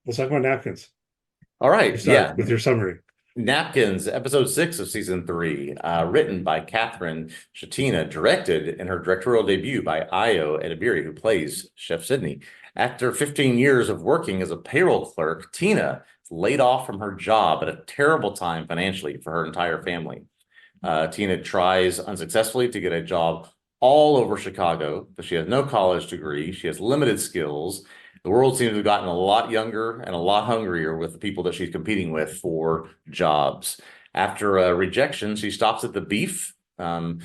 Let's talk about napkins. All You right. start Yeah. with your summary. Napkins, episode 6 of season 3, written by Catherine Shatina, directed in her directorial debut by Ayo Edebiri, who plays Chef Sydney. After 15 years of working as a payroll clerk, Tina is laid off from her job at a terrible time financially for her entire family. Tina tries unsuccessfully to get a job all over Chicago, but she has no college degree. She has limited skills. The world seems to have gotten a lot younger and a lot hungrier with the people that she's competing with for jobs. After a rejection, she stops at the Beef, and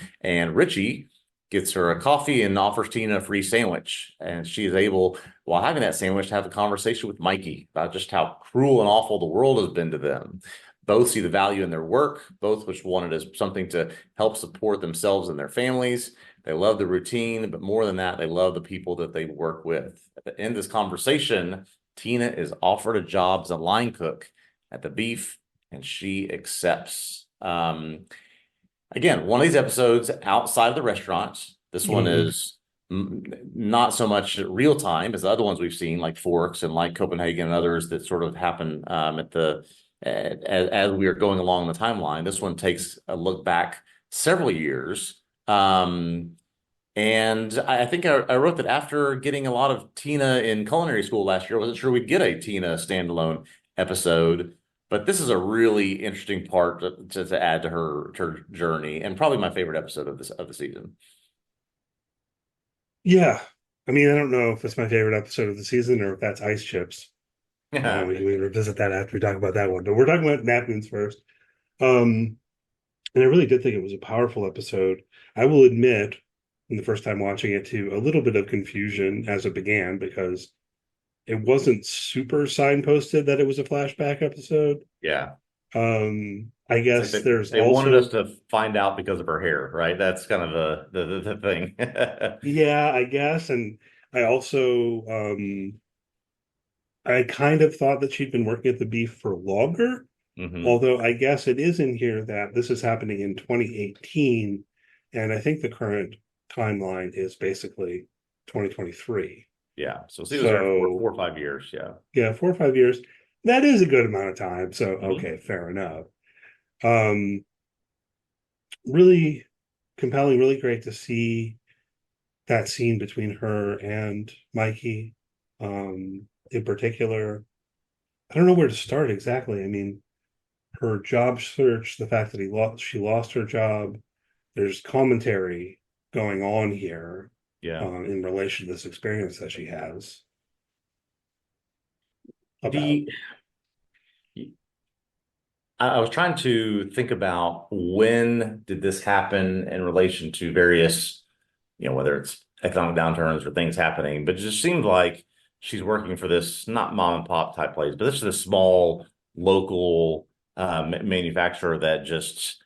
Richie gets her a coffee and offers Tina a free sandwich. And she is able, while having that sandwich, to have a conversation with Mikey about just how cruel and awful the world has been to them. Both see the value in their work, both which wanted as something to help support themselves and their families. They love the routine, but more than that, they love the people that they work with. At the end of this conversation, Tina is offered a job as a line cook at the Beef, and she accepts. Again, one of these episodes outside of the restaurant. This one Mhm. is not so much real time as the other ones we've seen, like Forks and like Copenhagen and others that sort of happen at the as we are going along the timeline. This one takes a look back several years. And I think I wrote that after getting a lot of Tina in culinary school last year, I wasn't sure we'd get a Tina standalone episode. But this is a really interesting part to add to her journey, and probably my favorite episode of the season. Yeah. I mean, I don't know if it's my favorite episode of the season or if that's Ice Chips. We can revisit that after we talk about that one. But we're talking about napkins first. Um, and I really did think it was a powerful episode. I will admit, in the first time watching it, to a little bit of confusion as it began because it wasn't super signposted that it was a flashback episode. Yeah, I it's like guess there's they wanted us also, to find out because of her hair, right? That's kind of the thing. yeah, I guess. And I also, I kind of thought that she'd been working at the Beef for longer, Hmm. although I guess it is in here that this is happening in 2018, and I think the current timeline is basically 2023. Yeah, so she was there for So, 4 or 5 years. Yeah. yeah, 4 or 5 years. That is a good amount of time. So, Hmm. okay, fair enough. Um, Really compelling, really great to see that scene between her and Mikey. In particular, I don't know where to start exactly. I mean, her job search, the fact that she lost her job. There's commentary going on here Yeah. in relation to this experience that she has about. The I was trying to think about when did this happen in relation to various, whether it's economic downturns or things happening, but it just seemed like she's working for this not mom and pop type place, but this is a small local manufacturer that just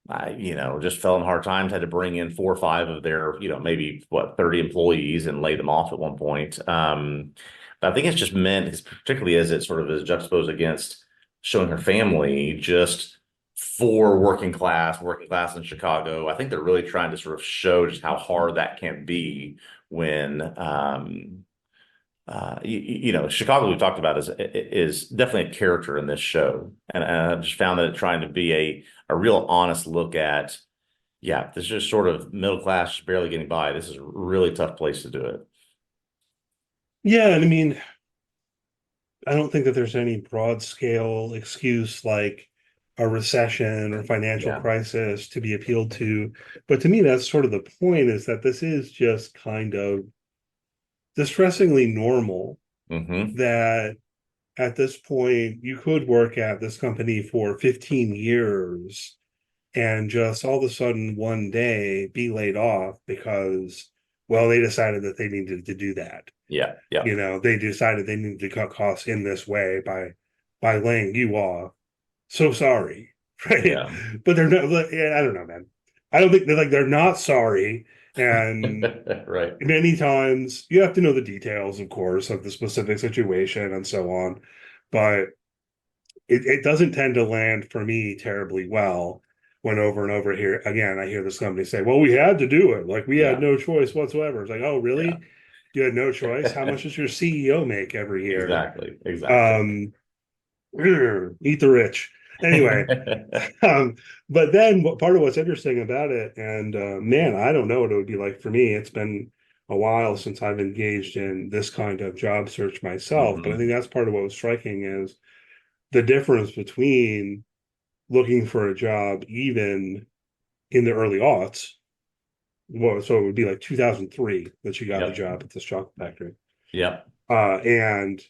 fell in hard times, had to bring in 4 or 5 of their, maybe what, 30 employees and lay them off at one point. But I think it's just meant, particularly as it sort of is juxtaposed against showing her family, just for working class in Chicago. I think they're really trying to sort of show just how hard that can be when, Chicago we've talked about is definitely a character in this show, and I just found that it trying to be a real honest look at, yeah, this is just sort of middle class, barely getting by. This is a really tough place to do it. Yeah, and I mean, I don't think that there's any broad scale excuse like a recession or financial Yeah. crisis to be appealed to. But to me, that's sort of the point is that this is just kind of distressingly normal Hmm. that at this point you could work at this company for 15 years and just all of a sudden one day be laid off because, well, they decided that they needed to do that. Yeah. Yeah. They decided they needed to cut costs in this way by laying you off. So sorry, right? Yeah. But they're not. Yeah, I don't know, man. I don't think they're not sorry. And Right. many times you have to know the details, of course, of the specific situation and so on. But it doesn't tend to land for me terribly well when over and over here again I hear this company say, "Well, we had to do it, like we had Yeah. no choice whatsoever." It's like, oh, Yeah. really? You had no choice. How much does your CEO make every year? Exactly. Exactly. Um, Eat the rich. Anyway, um, but then part of what's interesting about it, and man, I don't know what it would be like for me. It's been a while since I've engaged in this kind of job search myself, but I think Mhm. that's part of what was striking is the difference between looking for a job even in the early aughts. Well, so it would be like 2003 that she got the Yep. job at this chocolate factory. Yep. And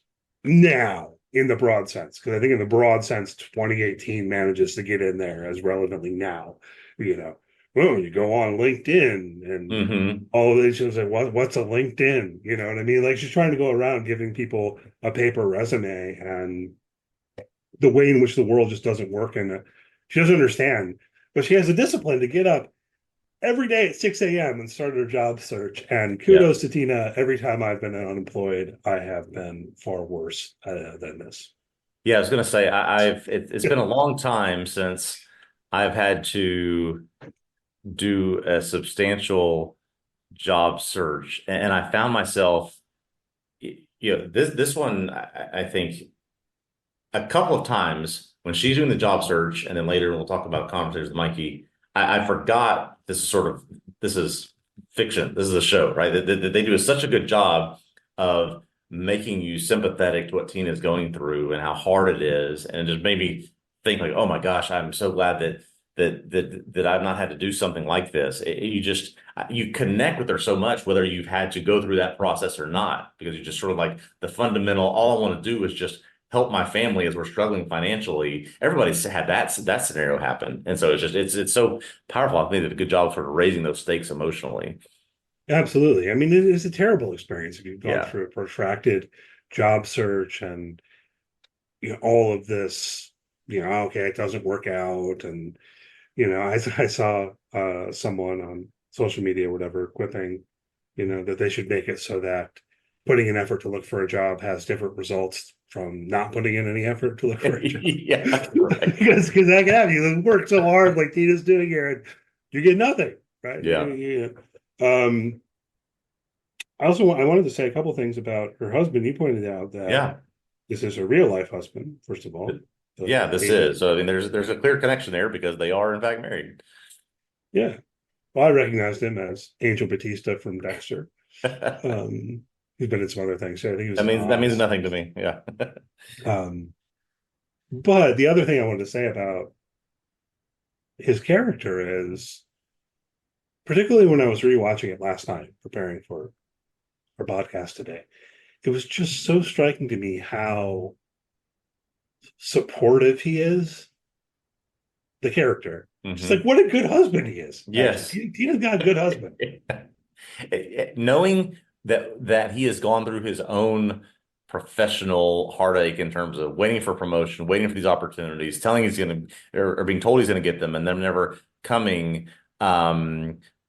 now in the broad sense, because I think in the broad sense, 2018 manages to get in there as relevantly now. You know, well, you go on LinkedIn and Hmm. all of these things like what's a LinkedIn? You know what I mean? Like she's trying to go around giving people a paper resume and the way in which the world just doesn't work and she doesn't understand. But she has the discipline to get up every day at 6 a.m. and start her job search. And Yep. kudos to Tina. Every time I've been unemployed, I have been far worse than this. Yeah, I was gonna say it's been a long time since I've had to do a substantial job search, and I found myself, this one I think a couple of times when she's doing the job search, and then later we'll talk about conversations with Mikey. I forgot this is fiction. This is a show, right? They do such a good job of making you sympathetic to what Tina is going through and how hard it is, and it just made me think like, oh my gosh, I'm so glad that I've not had to do something like this. You connect with her so much, whether you've had to go through that process or not, because you just sort of like the fundamental. All I want to do is just help my family as we're struggling financially. Everybody's had that scenario happen, and so it's so powerful. I think they did a good job sort of raising those stakes emotionally. Absolutely. I mean, it is a terrible experience if you've gone Yeah. through a protracted job search and all of this, okay, it doesn't work out. And, I saw someone on social media, or whatever, quipping, that they should make it so that putting in effort to look for a job has different results from not putting in any effort to look for a job. Yeah, right. Because that can happen. You work so hard like Tina's doing here, and you get nothing, right? Yeah. Yeah. I wanted to say a couple things about her husband. You pointed out that Yeah. this is her real life husband, first of all. Yeah, this Angel. is. So I mean there's a clear connection there because they are in fact married. Yeah. Well, I recognized him as Angel Batista from Dexter. That Um, he's been in some other things. I think he was in means Oz. nothing to me. Yeah. Um, but the other thing I wanted to say about his character is, particularly when I was rewatching it last night, preparing for our podcast today, it was just so striking to me how supportive he is, the character. Just like Hmm. what a good husband he is, actually. Yes. Tina's got a good husband. Knowing that he has gone through his own professional heartache in terms of waiting for promotion, waiting for these opportunities, telling he's going to, or being told he's going to get them, and them never coming.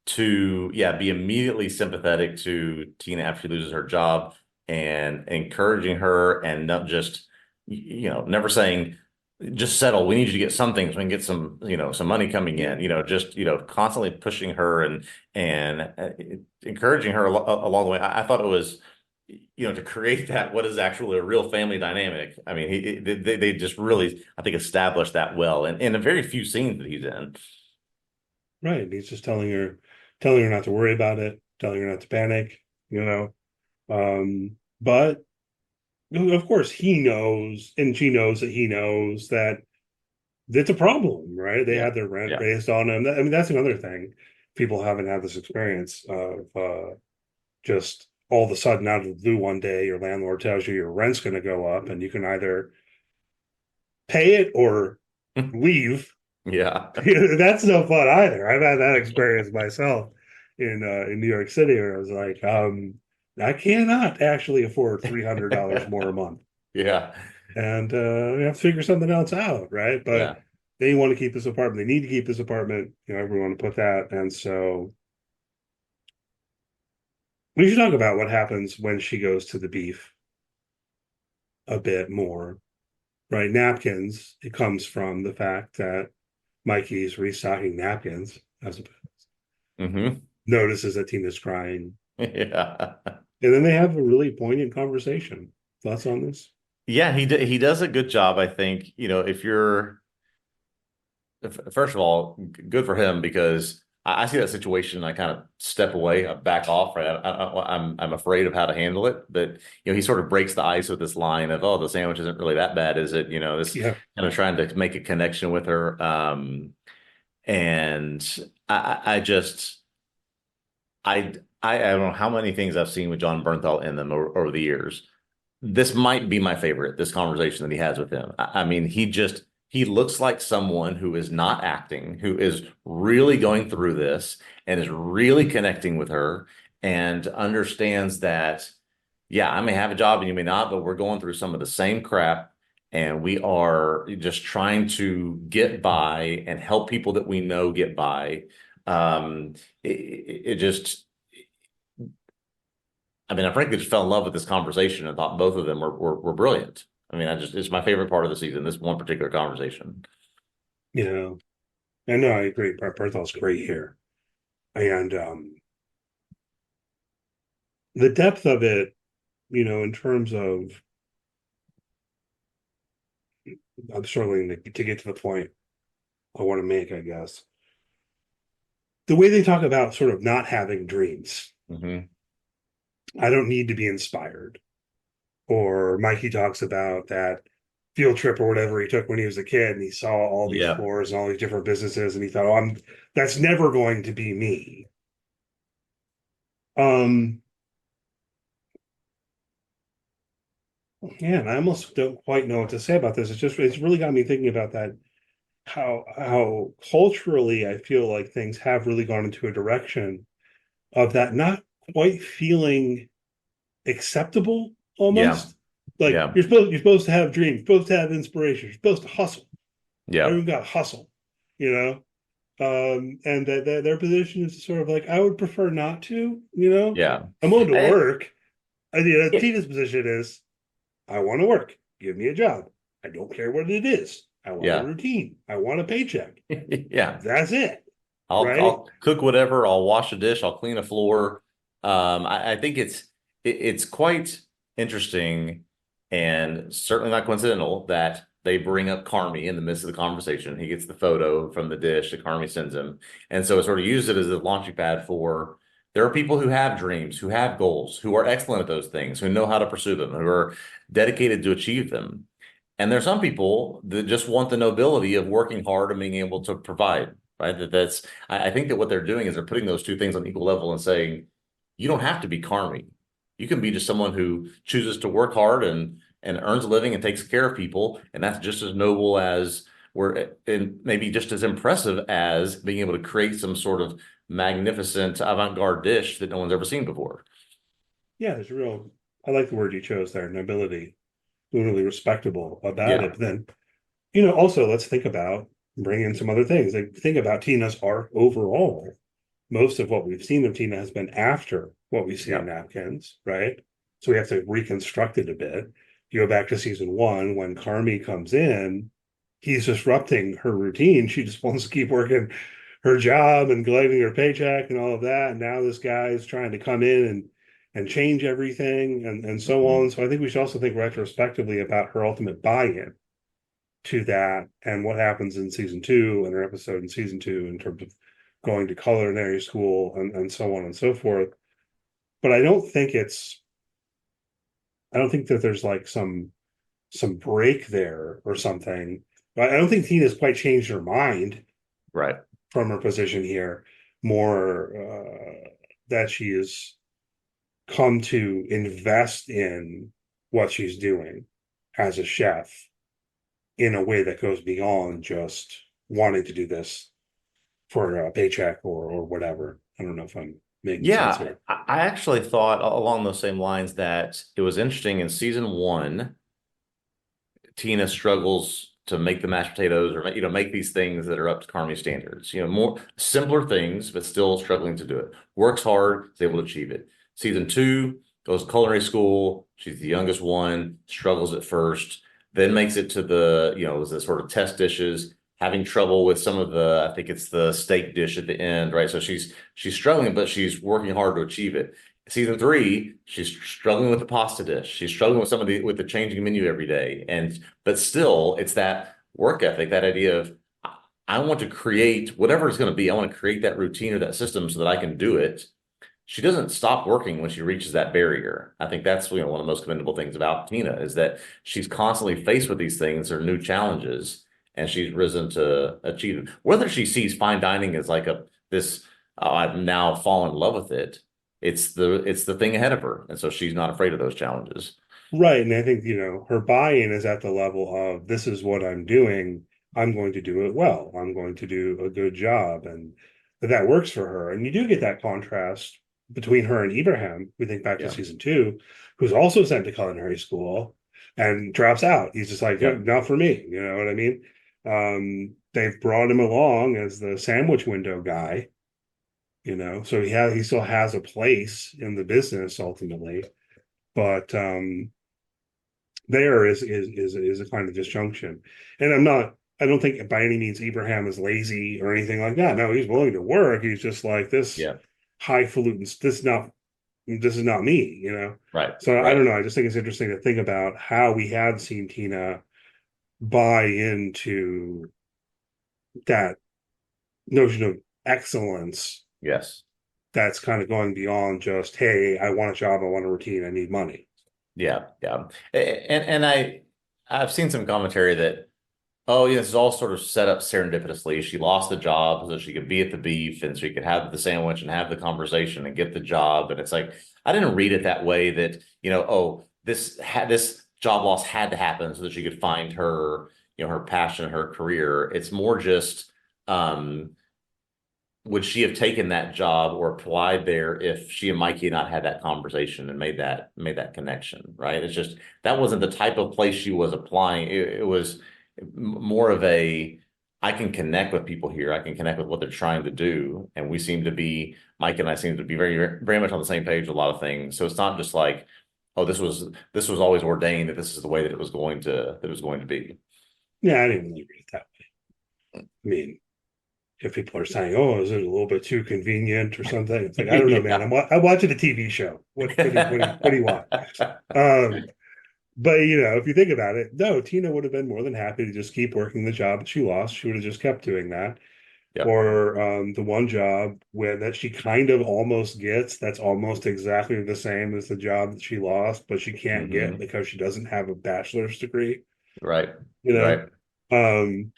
To be immediately sympathetic to Tina after she loses her job and encouraging her, and not just never saying just settle. We need you to get something so we can get some money coming in. Just constantly pushing her and encouraging her along the way. I thought it was to create that what is actually a real family dynamic. I mean, they just really, I think, established that well in a very few scenes that he's in. Right. He's just telling her not to worry about it, telling her not to panic, you know. But of course he knows, and she knows that he knows that it's a problem, right? They Yeah, had their rent yeah, raised on them. I mean, that's another thing. People haven't had this experience of just all of a sudden out of the blue one day your landlord tells you your rent's going to go up and you can either pay it or leave. yeah, That's no fun either. I've had that experience myself in New York City where I was like, I cannot actually afford $300 more a month, yeah, and we have to figure something else out, right? But yeah. they want to keep this apartment. They need to keep this apartment. Everyone to put that, and so we should talk about what happens when she goes to the beef a bit more, right? Napkins. It comes from the fact that Mikey's restocking napkins as Hmm. notices that Tina's crying. Yeah. And then they have a really poignant conversation. Thoughts on this? Yeah, he does a good job, I think. If you're first of all, good for him because I see that situation and I kind of step away, I back off, right? I'm afraid of how to handle it, but he sort of breaks the ice with this line of, "Oh, the sandwich isn't really that bad, is it?" This Yeah. kind of trying to make a connection with her, and I just I don't know how many things I've seen with John Bernthal in them over the years. This might be my favorite, this conversation that he has with him. I mean, he looks like someone who is not acting, who is really going through this and is really connecting with her and understands that, yeah, I may have a job and you may not, but we're going through some of the same crap and we are just trying to get by and help people that we know get by. It just I mean, I frankly just fell in love with this conversation and thought both of them were brilliant. I mean, it's my favorite part of the season, this one particular conversation. You know, I know I agree. Bertholt's great here. And the depth of it, in terms of, I'm struggling to get to the point I want to make, I guess. The way they talk about sort of not having dreams. Hmm. I don't need to be inspired. Or Mikey talks about that field trip or whatever he took when he was a kid and he saw all these Yeah. floors and all these different businesses and he thought, oh, that's never going to be me. Um, yeah, and I almost don't quite know what to say about this. It's really got me thinking about that, how culturally I feel like things have really gone into a direction of that not quite feeling acceptable Yeah. almost. Like Yeah. you're supposed to have dreams, you're supposed to have inspiration, you're supposed to hustle. Yeah. Everyone got to hustle, you know. And that their position is sort of like I would prefer not to, you know. Yeah. I'm willing to Eh, work. Tina's position is I want to work. Give me a job. I don't care what it is. I want a yeah. routine. I want a paycheck. Yeah. That's it, right? I'll cook whatever, I'll wash a dish, I'll clean a floor. I think it's quite interesting and certainly not coincidental that they bring up Carmi in the midst of the conversation. He gets the photo from the dish that Carmi sends him. And so it sort of uses it as a launching pad for there are people who have dreams, who have goals, who are excellent at those things, who know how to pursue them, who are dedicated to achieve them. And there's some people that just want the nobility of working hard and being able to provide, right? I think that what they're doing is they're putting those two things on equal level and saying, you don't have to be Carmi. You can be just someone who chooses to work hard and earns a living and takes care of people, and that's just as noble as and maybe just as impressive as being able to create some sort of magnificent avant-garde dish that no one's ever seen before. Yeah, there's real. I like the word you chose there, nobility. Really respectable about it. Yeah. But then, also let's think about bring in some other things. Like think about Tina's arc overall. Most of what we've seen of Tina has been after what we see in Yeah. Napkins, right? So we have to reconstruct it a bit. You go back to season one when Carmi comes in, he's disrupting her routine. She just wants to keep working her job and collecting her paycheck and all of that. And now this guy is trying to come in and change everything and so Mhm. on. So I think we should also think retrospectively about her ultimate buy-in to that and what happens in season two and her episode in season two in terms of going to culinary school and so on and so forth. But I don't think that there's like some break there or something. I don't think Tina's quite changed her mind Right. from her position here. More that she has come to invest in what she's doing as a chef in a way that goes beyond just wanting to do this for a paycheck or whatever. I don't know if I'm making sense Yeah, here. I actually thought along those same lines that it was interesting in season one, Tina struggles to make the mashed potatoes or make these things that are up to Carmi's standards. More simpler things, but still struggling to do it. Works hard, is able to achieve it. Season two goes to culinary school. She's the youngest one, struggles at first, then makes it to the sort of test dishes, having trouble with some of I think it's the steak dish at the end, right? So she's struggling, but she's working hard to achieve it. Season three, she's struggling with the pasta dish. She's struggling with with the changing menu every day. But still, it's that work ethic, that idea of I want to create whatever it's going to be. I want to create that routine or that system so that I can do it. She doesn't stop working when she reaches that barrier. I think that's, one of the most commendable things about Tina is that she's constantly faced with these things or new challenges, and she's risen to achieve them. Whether she sees fine dining as like this, I've now fallen in love with it. It's the thing ahead of her, and so she's not afraid of those challenges. Right. And I think, her buy-in is at the level of this is what I'm doing. I'm going to do it well. I'm going to do a good job. And that works for her. And you do get that contrast between her and Ibrahim. We think back to Yeah. season 2, who's also sent to culinary school and drops out. He's just like, Yep. not for me. You know what I mean? They've brought him along as the sandwich window guy, so he still has a place in the business ultimately. But there is a kind of disjunction. And I don't think by any means Abraham is lazy or anything like that. No, he's willing to work. He's just like this Yeah. highfalutin, this is not me. Right. So I don't Right. know. I just think it's interesting to think about how we have seen Tina buy into that notion of excellence Yes. that's kind of going beyond just, hey, I want a job, I want a routine, I need money. Yeah. Yeah. And I've seen some commentary that, oh, yeah, this is all sort of set up serendipitously. She lost the job so she could be at the beef and she could have the sandwich and have the conversation and get the job. And it's like, I didn't read it that way that, oh, this job loss had to happen so that she could find her, her passion, her career. It's more just, would she have taken that job or applied there if she and Mikey had not had that conversation and made that connection, right? It's just that wasn't the type of place she was applying. It was more of I can connect with people here. I can connect with what they're trying to do, and Mike and I seem to be very very much on the same page with a lot of things. So it's not just like, oh, this was always ordained that this is the way that it was going to be. Yeah, I didn't really read it that way. I mean, if people are saying, "Oh, is it a little bit too convenient or something?" It's like I don't know, man. Yeah. I'm watching a TV show. What do you want? Um, but if you think about it, no, Tina would have been more than happy to just keep working the job that she lost. She would have just kept doing that. Yep. Or the one job where that she kind of almost gets, that's almost exactly the same as the job that she lost, but she can't get Hmm. because she doesn't have a bachelor's degree. Right. You know, Right. um,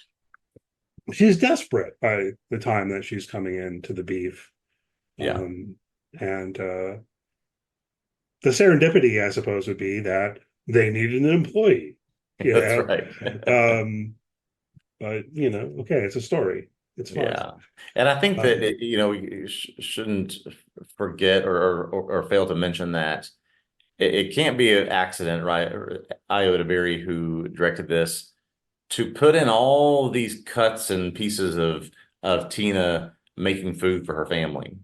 she's desperate by the time that she's coming into the beef. Yeah. And the serendipity, I suppose, would be that they needed an employee. You That's know, right. but okay, it's a story. It's fine. Yeah. And I think that, Um, you shouldn't forget or fail to mention that it can't be an accident, right? Io DeBerry, who directed this, to put in all these cuts and pieces of Tina making food for her family.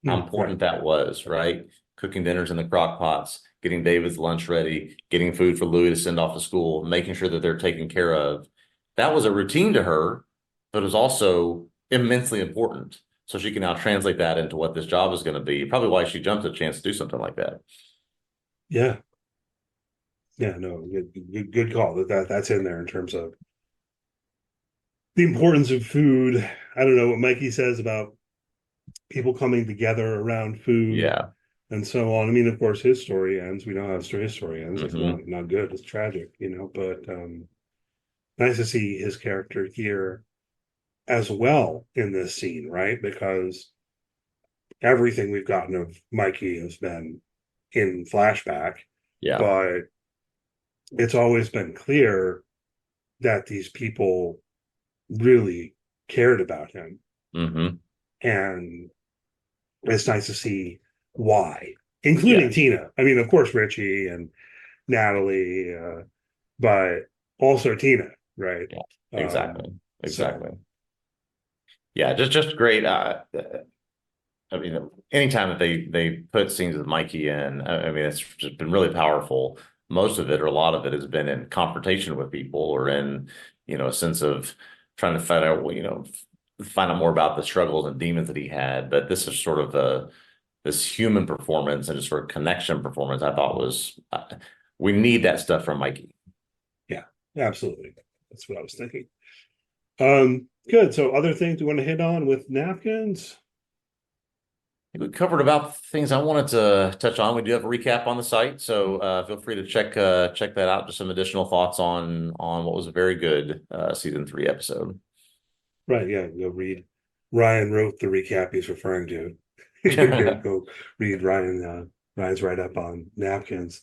How right. important that was, right? Cooking dinners in the crock pots, getting David's lunch ready, getting food for Louis to send off to school, making sure that they're taken care of. That was a routine to her, but it was also immensely important. So she can now translate that into what this job is going to be. Probably why she jumped at a chance to do something like that. Yeah. Yeah. No. Good call. That's in there in terms of the importance of food. I don't know what Mikey says about people coming together around food Yeah. and so on. I mean, of course, his story ends. We know how his story ends. It's Hmm. not good. It's tragic. But nice to see his character here as well in this scene, right? Because everything we've gotten of Mikey has been in flashback, Yeah. but it's always been clear that these people really cared about him. Hmm. And it's nice to see why, including Yeah. Tina. I mean, of course, Richie and Natalie, but also Tina, right? Yeah. Um, Exactly. so, Exactly. Yeah. Just great. I mean, anytime that they put scenes with Mikey in, I mean, it's just been really powerful. Most of it, or a lot of it, has been in confrontation with people, or in, a sense of trying to find out more about the struggles and demons that he had. But this is sort of this human performance and just sort of connection performance, I thought was we need that stuff from Mikey. Yeah, absolutely. That's what I was thinking. Good. So other things you want to hit on with napkins? We covered about things I wanted to touch on. We do have a recap on the site, so feel free to check that out. Just some additional thoughts on what was a very good season 3 episode. Right, yeah, go read. Ryan wrote the recap he's referring to. Go read Ryan's write up on napkins.